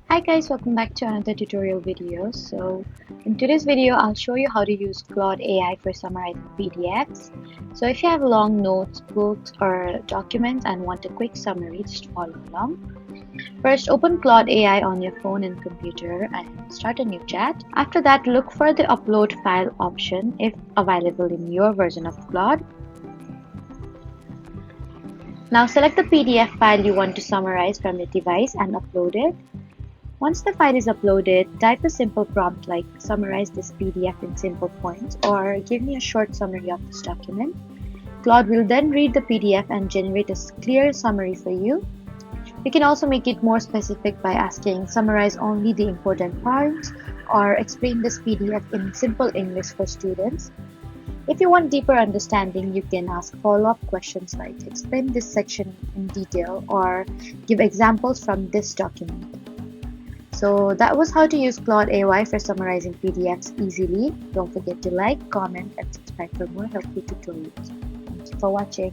Hi guys, welcome back to another tutorial video. So in today's video, I'll show you how to use Claude AI for summarizing PDFs. So if you have long notes, books, or documents and want a quick summary, just follow along. First, open Claude AI on your phone and computer and start a new chat. After that, look for the upload file option if available in your version of Claude. Now select the PDF file you want to summarize from your device and upload it. Once the file is uploaded, type a simple prompt like summarize this PDF in simple points or give me a short summary of this document. Claude will then read the PDF and generate a clear summary for you. You can also make it more specific by asking summarize only the important parts or explain this PDF in simple English for students. If you want deeper understanding, you can ask follow-up questions like explain this section in detail or give examples from this document. So that was how to use Claude AI for summarizing PDFs easily. Don't forget to like, comment, and subscribe for more helpful tutorials. Thank you for watching.